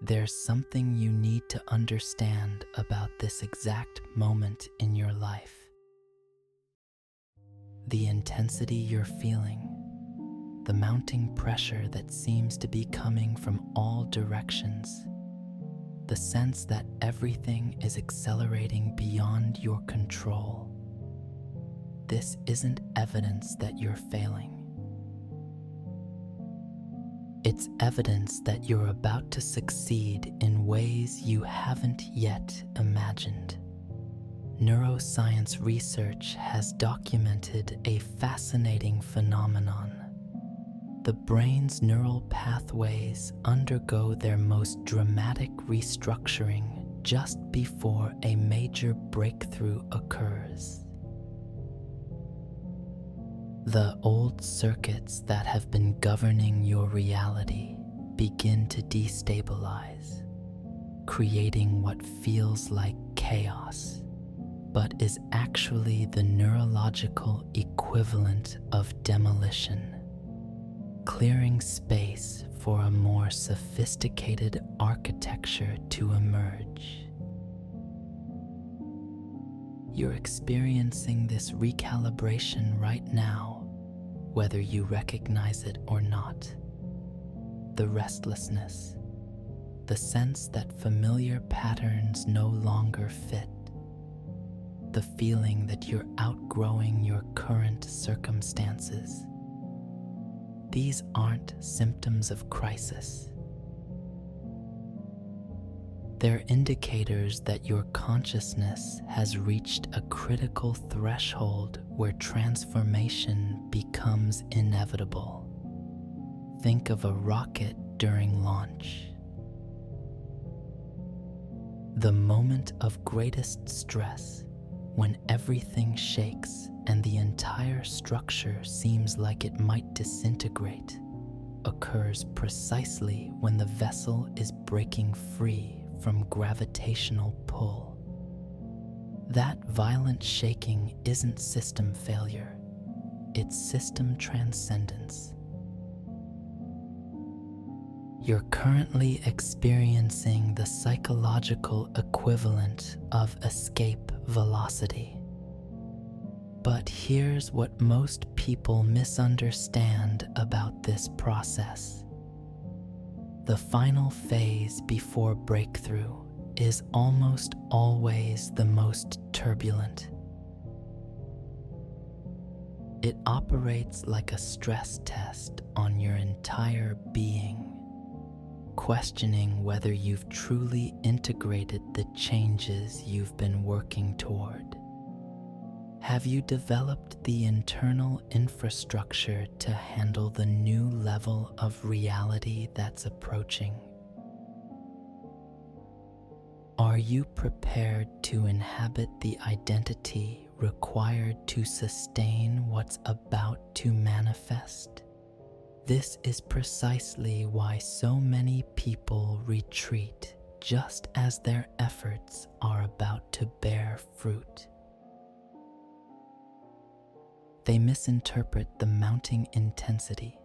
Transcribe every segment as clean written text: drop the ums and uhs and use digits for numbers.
There's something you need to understand about this exact moment in your life. The intensity you're feeling, the mounting pressure that seems to be coming from all directions, the sense that everything is accelerating beyond your control. This isn't evidence that you're failing. It's evidence that you're about to succeed in ways you haven't yet imagined. Neuroscience research has documented a fascinating phenomenon. The brain's neural pathways undergo their most dramatic restructuring just before a major breakthrough occurs. The old circuits that have been governing your reality begin to destabilize, creating what feels like chaos, but is actually the neurological equivalent of demolition, clearing space for a more sophisticated architecture to emerge. You're experiencing this recalibration right now, whether you recognize it or not. The restlessness, the sense that familiar patterns no longer fit, the feeling that you're outgrowing your current circumstances. These aren't symptoms of crisis. They're indicators that your consciousness has reached a critical threshold where transformation becomes inevitable. Think of a rocket during launch. The moment of greatest stress, when everything shakes and the entire structure seems like it might disintegrate, occurs precisely when the vessel is breaking free from gravitational pull. That violent shaking isn't system failure, it's system transcendence. You're currently experiencing the psychological equivalent of escape velocity. But here's what most people misunderstand about this process. The final phase before breakthrough is almost always the most turbulent. It operates like a stress test on your entire being, questioning whether you've truly integrated the changes you've been working toward. Have you developed the internal infrastructure to handle the new level of reality that's approaching? Are you prepared to inhabit the identity required to sustain what's about to manifest? This is precisely why so many people retreat just as their efforts are about to bear fruit. They misinterpret the mounting intensity,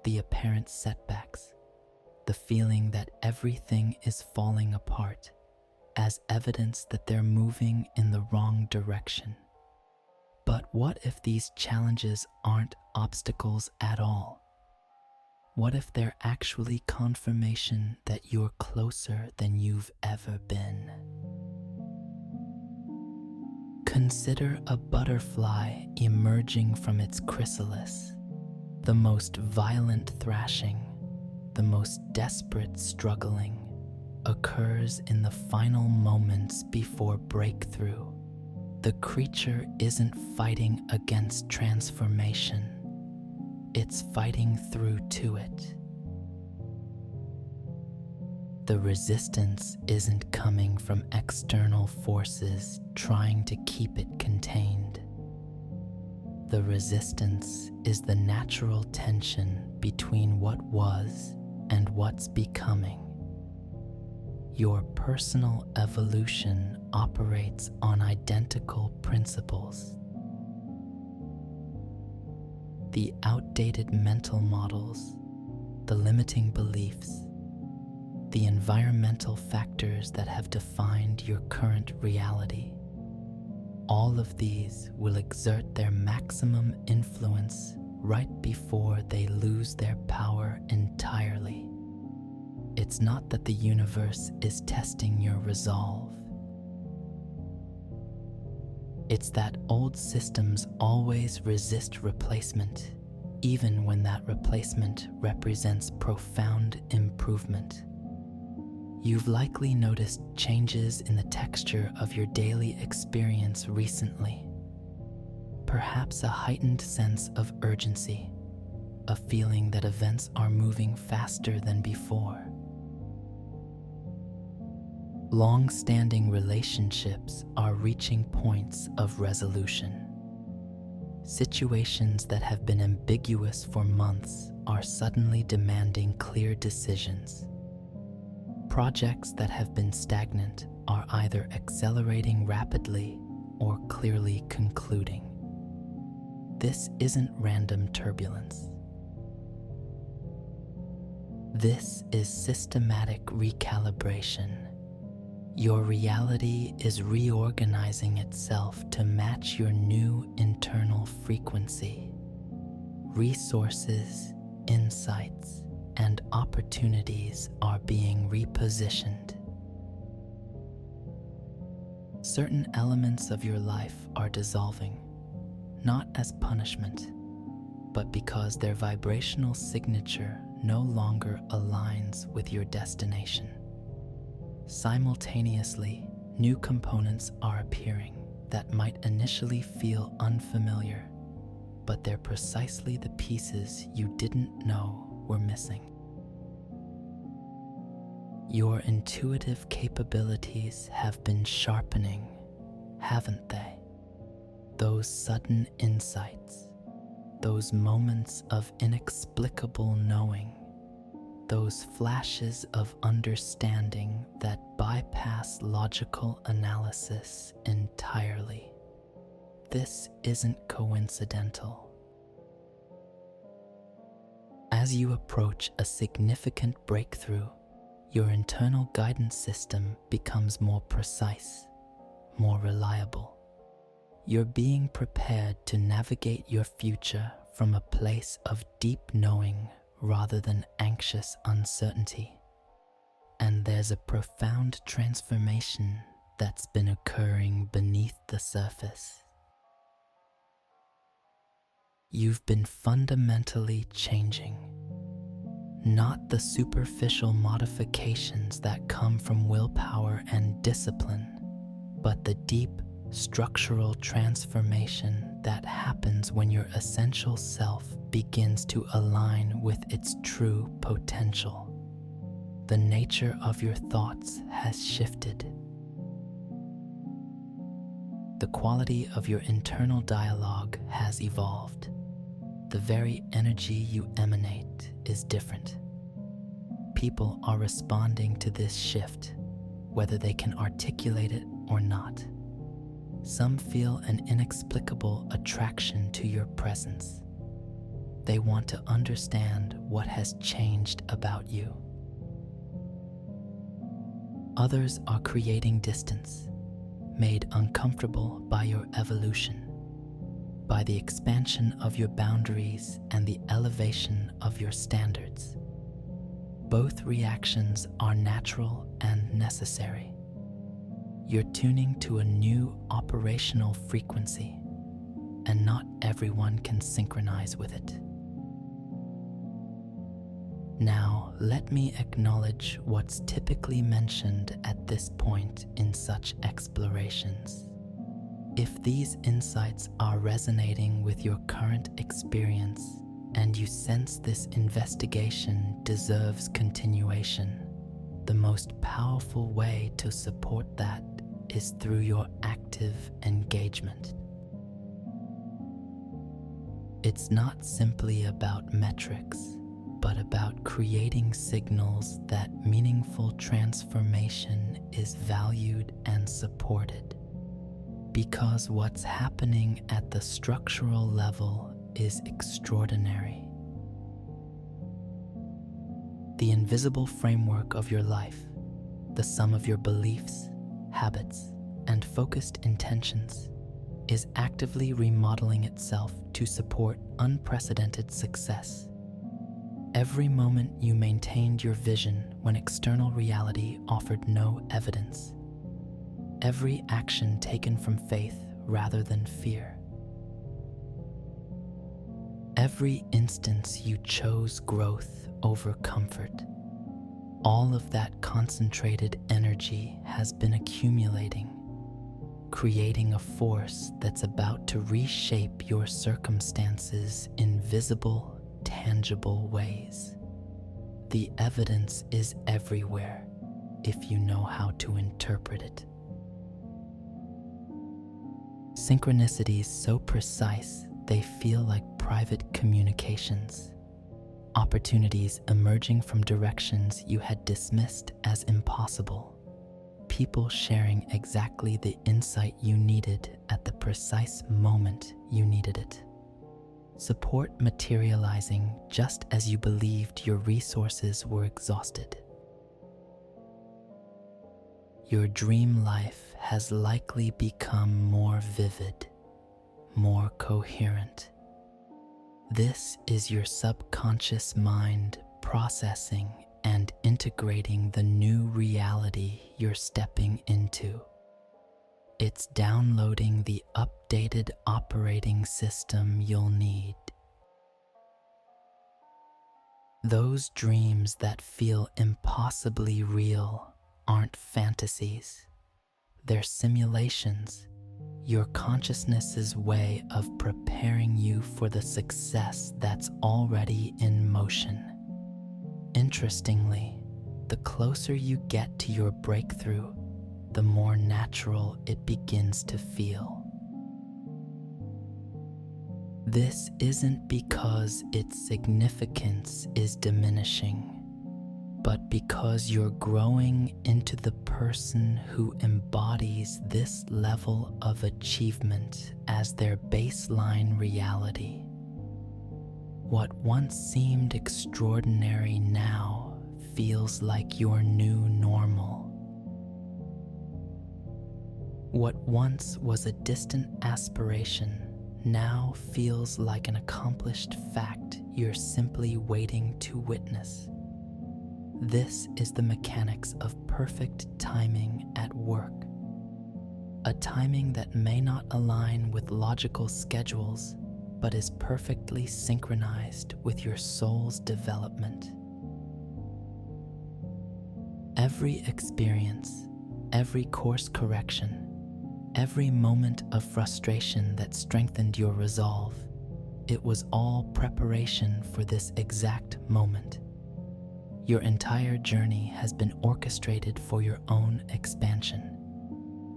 the apparent setbacks, the feeling that everything is falling apart as evidence that they're moving in the wrong direction. But what if these challenges aren't obstacles at all? What if they're actually confirmation that you're closer than you've ever been? Consider a butterfly emerging from its chrysalis. The most violent thrashing, the most desperate struggling, occurs in the final moments before breakthrough. The creature isn't fighting against transformation. It's fighting through to it. The resistance isn't coming from external forces trying to keep it contained. The resistance is the natural tension between what was and what's becoming. Your personal evolution operates on identical principles. The outdated mental models, the limiting beliefs, the environmental factors that have defined your current reality. All of these will exert their maximum influence right before they lose their power entirely. It's not that the universe is testing your resolve. It's that old systems always resist replacement, even when that replacement represents profound improvement. You've likely noticed changes in the texture of your daily experience recently. Perhaps a heightened sense of urgency, a feeling that events are moving faster than before. Long-standing relationships are reaching points of resolution. Situations that have been ambiguous for months are suddenly demanding clear decisions. Projects that have been stagnant are either accelerating rapidly or clearly concluding. This isn't random turbulence. This is systematic recalibration. Your reality is reorganizing itself to match your new internal frequency. Resources, insights, and opportunities are being repositioned. Certain elements of your life are dissolving, not as punishment, but because their vibrational signature no longer aligns with your destination. Simultaneously, new components are appearing that might initially feel unfamiliar, but they're precisely the pieces you didn't know were missing. Your intuitive capabilities have been sharpening, haven't they? Those sudden insights, those moments of inexplicable knowing, those flashes of understanding that bypass logical analysis entirely. This isn't coincidental. As you approach a significant breakthrough, your internal guidance system becomes more precise, more reliable. You're being prepared to navigate your future from a place of deep knowing rather than anxious uncertainty. And there's a profound transformation that's been occurring beneath the surface. You've been fundamentally changing. Not the superficial modifications that come from willpower and discipline, but the deep structural transformation that happens when your essential self begins to align with its true potential. The nature of your thoughts has shifted. The quality of your internal dialogue has evolved. The very energy you emanate is different. People are responding to this shift, whether they can articulate it or not. Some feel an inexplicable attraction to your presence. They want to understand what has changed about you. Others are creating distance, made uncomfortable by your evolution, by the expansion of your boundaries and the elevation of your standards. Both reactions are natural and necessary. You're tuning to a new operational frequency, and not everyone can synchronize with it. Now, let me acknowledge what's typically mentioned at this point in such explorations. If these insights are resonating with your current experience, and you sense this investigation deserves continuation, the most powerful way to support that is through your active engagement. It's not simply about metrics, but about creating signals that meaningful transformation is valued and supported. Because what's happening at the structural level is extraordinary. The invisible framework of your life, the sum of your beliefs, habits, and focused intentions, is actively remodeling itself to support unprecedented success. Every moment you maintained your vision when external reality offered no evidence. Every action taken from faith rather than fear. Every instance you chose growth over comfort. All of that concentrated energy has been accumulating, creating a force that's about to reshape your circumstances in visible, tangible ways. The evidence is everywhere if you know how to interpret it. Synchronicities so precise they feel like private communications. Opportunities emerging from directions you had dismissed as impossible. People sharing exactly the insight you needed at the precise moment you needed it. Support materializing just as you believed your resources were exhausted. Your dream life has likely become more vivid, more coherent. This is your subconscious mind processing and integrating the new reality you're stepping into. It's downloading the updated operating system you'll need. Those dreams that feel impossibly real aren't fantasies. They're simulations, your consciousness's way of preparing you for the success that's already in motion. Interestingly, the closer you get to your breakthrough, the more natural it begins to feel. This isn't because its significance is diminishing, but because you're growing into the person who embodies this level of achievement as their baseline reality. What once seemed extraordinary now feels like your new normal. What once was a distant aspiration now feels like an accomplished fact you're simply waiting to witness. This is the mechanics of perfect timing at work. A timing that may not align with logical schedules, but is perfectly synchronized with your soul's development. Every experience, every course correction, every moment of frustration that strengthened your resolve, it was all preparation for this exact moment. Your entire journey has been orchestrated for your own expansion,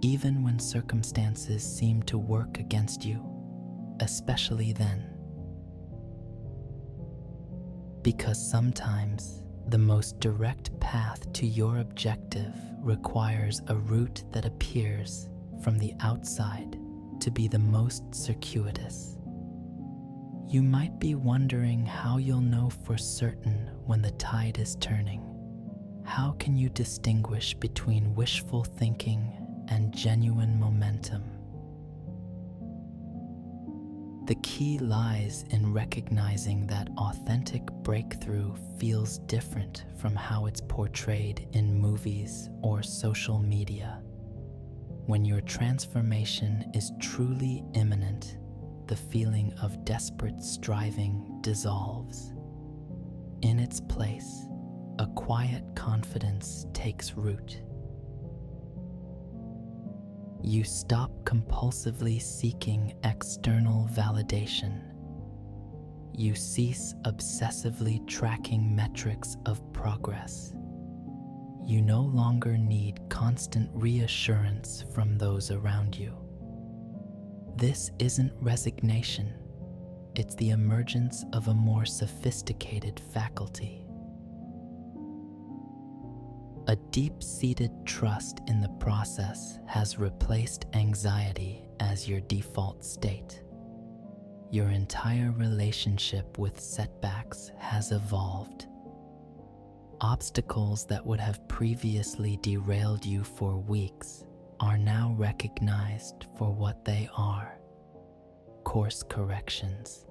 even when circumstances seem to work against you, especially then. Because sometimes the most direct path to your objective requires a route that appears from the outside to be the most circuitous. You might be wondering how you'll know for certain when the tide is turning. How can you distinguish between wishful thinking and genuine momentum? The key lies in recognizing that authentic breakthrough feels different from how it's portrayed in movies or social media. When your transformation is truly imminent, the feeling of desperate striving dissolves. In its place, a quiet confidence takes root. You stop compulsively seeking external validation. You cease obsessively tracking metrics of progress. You no longer need constant reassurance from those around you. This isn't resignation, it's the emergence of a more sophisticated faculty. A deep-seated trust in the process has replaced anxiety as your default state. Your entire relationship with setbacks has evolved. Obstacles that would have previously derailed you for weeks are now recognized for what they are: course corrections.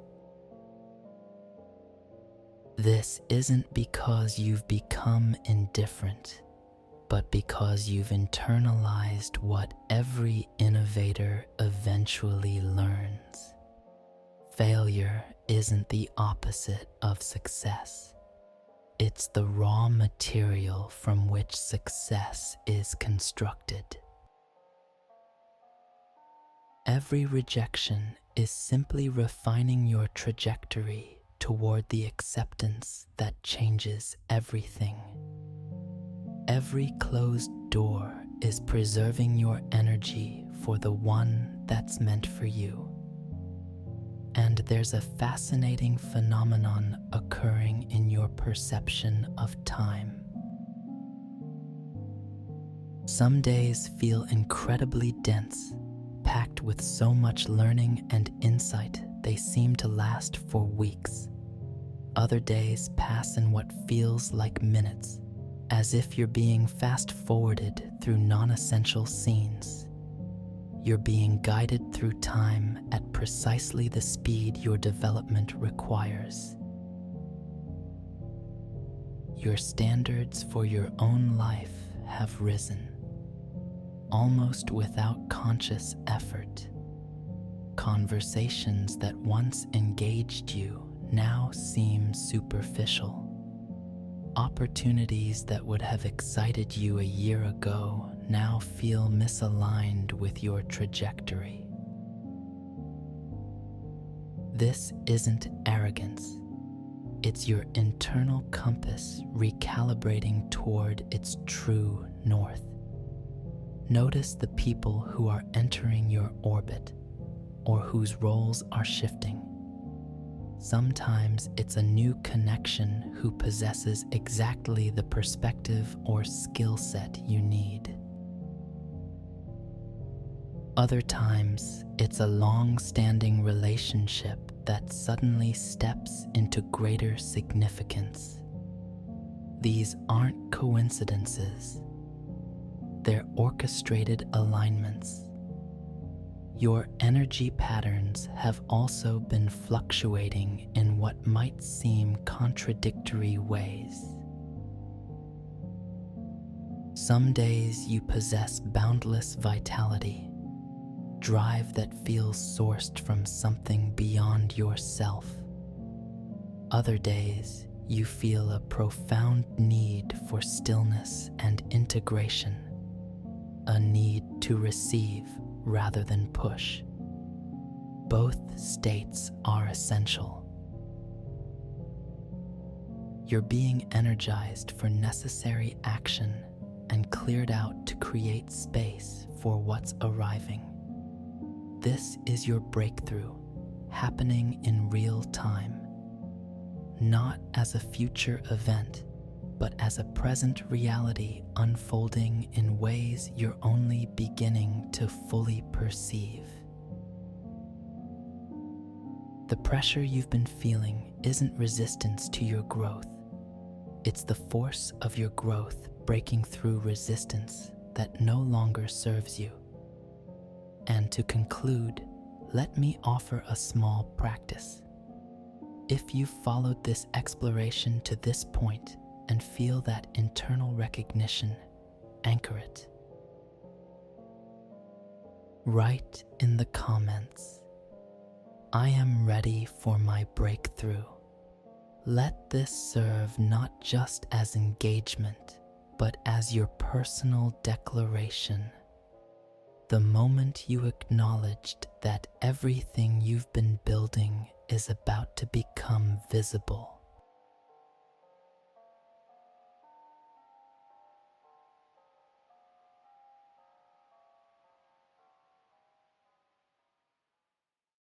This isn't because you've become indifferent, but because you've internalized what every innovator eventually learns. Failure isn't the opposite of success. It's the raw material from which success is constructed. Every rejection is simply refining your trajectory toward the acceptance that changes everything. Every closed door is preserving your energy for the one that's meant for you. And there's a fascinating phenomenon occurring in your perception of time. Some days feel incredibly dense, packed with so much learning and insight they seem to last for weeks. Other days pass in what feels like minutes, as if you're being fast-forwarded through non-essential scenes. You're being guided through time at precisely the speed your development requires. Your standards for your own life have risen, almost without conscious effort. Conversations that once engaged you now seem superficial. Opportunities that would have excited you a year ago now feel misaligned with your trajectory. This isn't arrogance. It's your internal compass recalibrating toward its true north. Notice the people who are entering your orbit or whose roles are shifting. Sometimes it's a new connection who possesses exactly the perspective or skill set you need. Other times, it's a long-standing relationship that suddenly steps into greater significance. These aren't coincidences. They're orchestrated alignments. Your energy patterns have also been fluctuating in what might seem contradictory ways. Some days you possess boundless vitality, drive that feels sourced from something beyond yourself. Other days you feel a profound need for stillness and integration, a need to receive rather than push. Both states are essential. You're being energized for necessary action and cleared out to create space for what's arriving. This is your breakthrough, happening in real time, not as a future event, but as a present reality unfolding in ways you're only beginning to fully perceive. The pressure you've been feeling isn't resistance to your growth. It's the force of your growth breaking through resistance that no longer serves you. And to conclude, let me offer a small practice. If you've followed this exploration to this point and feel that internal recognition, anchor it. Write in the comments, "I am ready for my breakthrough." Let this serve not just as engagement, but as your personal declaration. The moment you acknowledged that everything you've been building is about to become visible,